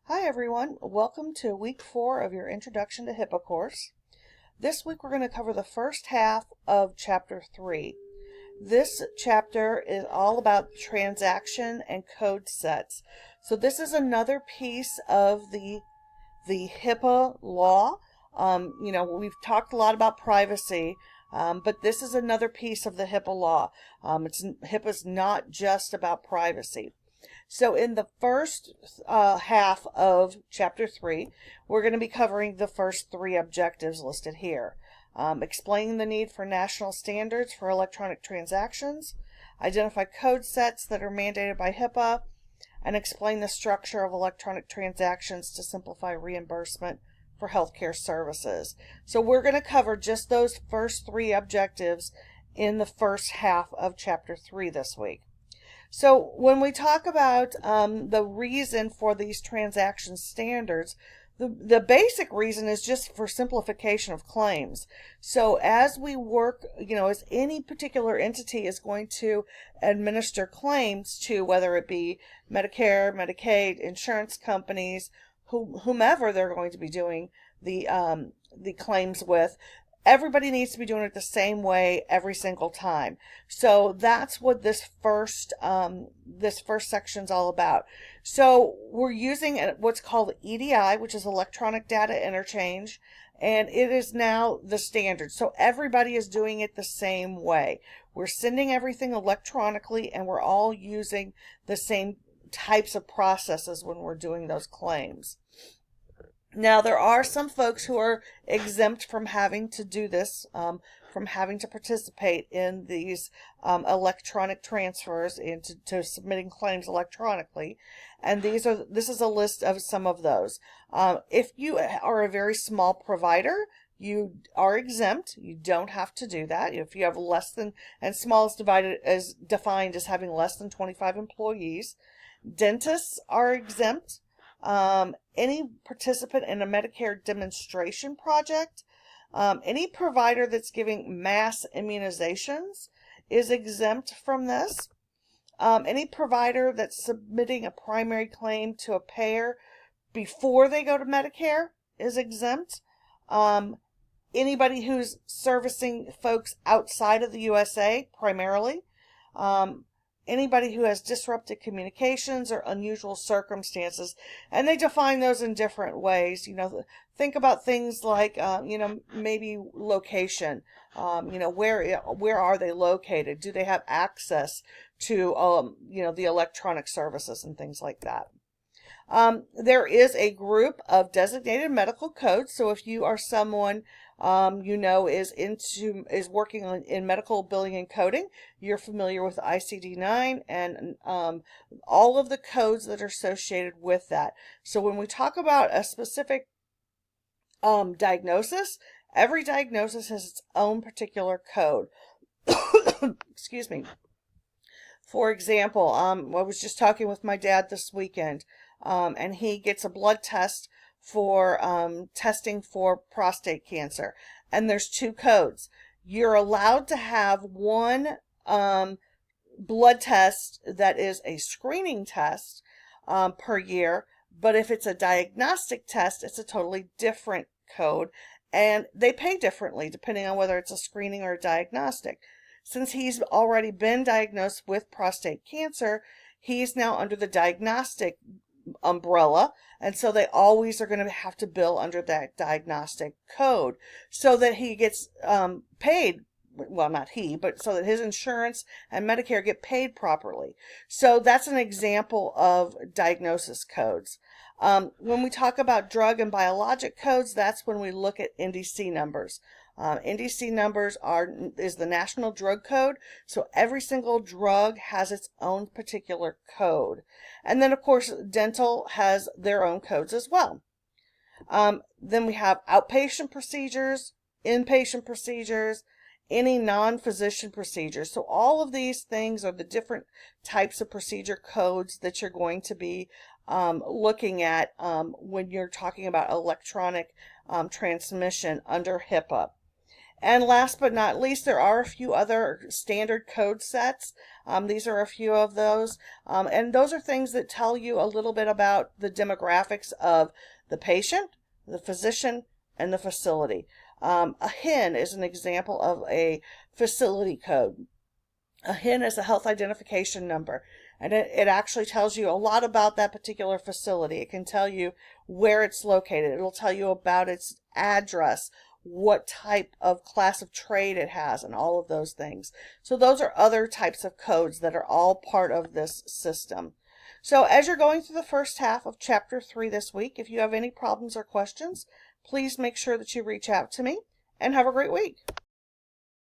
Hi everyone, welcome to week 4 of your Introduction to HIPAA course. This week we're going to cover the first half of chapter 3. This chapter is all about transaction and code sets. So this is another piece of the HIPAA law. We've talked a lot about privacy, but this is another piece of the HIPAA law. HIPAA's not just about privacy. So in the first half of chapter 3, we're going to be covering the first 3 objectives listed here. Explaining the need for national standards for electronic transactions, identify code sets that are mandated by HIPAA, and explain the structure of electronic transactions to simplify reimbursement for healthcare services. So we're going to cover just those first 3 objectives in the first half of chapter 3 this week. So when we talk about the reason for these transaction standards, the basic reason is just for simplification of claims. So as we work, as any particular entity is going to administer claims to, whether it be Medicare, Medicaid, insurance companies, whomever they're going to be doing the claims with, everybody needs to be doing it the same way every single time. So that's what this first section's all about. So we're using what's called EDI, which is electronic data interchange, and it is now the standard. So everybody is doing it the same way. We're sending everything electronically, and we're all using the same types of processes when we're doing those claims. Now, there are some folks who are exempt from having to do this, from having to participate in these electronic transfers and to submitting claims electronically. And this is a list of some of those. If you are a very small provider, you are exempt. You don't have to do that. If you have less than, and small is defined as having less than 25 employees. Dentists are exempt. Any participant in a Medicare demonstration project, any provider that's giving mass immunizations is exempt from this. Any provider that's submitting a primary claim to a payer before they go to Medicare is exempt. Anybody who's servicing folks outside of the USA primarily. Anybody who has disrupted communications or unusual circumstances, and they define those in different ways. Think about things like, maybe location. Where are they located? Do they have access to, the electronic services and things like that? There is a group of designated medical codes. So if you are someone is working in medical billing and coding, you're familiar with ICD-9 and all of the codes that are associated with that. So when we talk about a specific diagnosis, every diagnosis has its own particular code. Excuse me. For example, I was just talking with my dad this weekend, and he gets a blood test for testing for prostate cancer. And there's 2 codes. You're allowed to have one blood test that is a screening test per year, but if it's a diagnostic test, it's a totally different code, and they pay differently depending on whether it's a screening or a diagnostic. Since he's already been diagnosed with prostate cancer, he's now under the diagnostic umbrella, and so they always are going to have to bill under that diagnostic code so that he gets paid. Well, not he, but so that his insurance and Medicare get paid properly. So that's an example of diagnosis codes. When we talk about drug and biologic codes, that's when we look at NDC numbers. NDC numbers is the National Drug Code, so every single drug has its own particular code. And then, of course, dental has their own codes as well. Then we have outpatient procedures, inpatient procedures, any non-physician procedures. So all of these things are the different types of procedure codes that you're going to be looking at when you're talking about electronic transmission under HIPAA. And last but not least, there are a few other standard code sets. These are a few of those. And those are things that tell you a little bit about the demographics of the patient, the physician, and the facility. A HIN is an example of a facility code. A HIN is a health identification number, and it actually tells you a lot about that particular facility. It can tell you where it's located. It'll tell you about its address, what type of class of trade it has, and all of those things. So those are other types of codes that are all part of this system. So as you're going through the first half of Chapter 3 this week, if you have any problems or questions, please make sure that you reach out to me, and have a great week.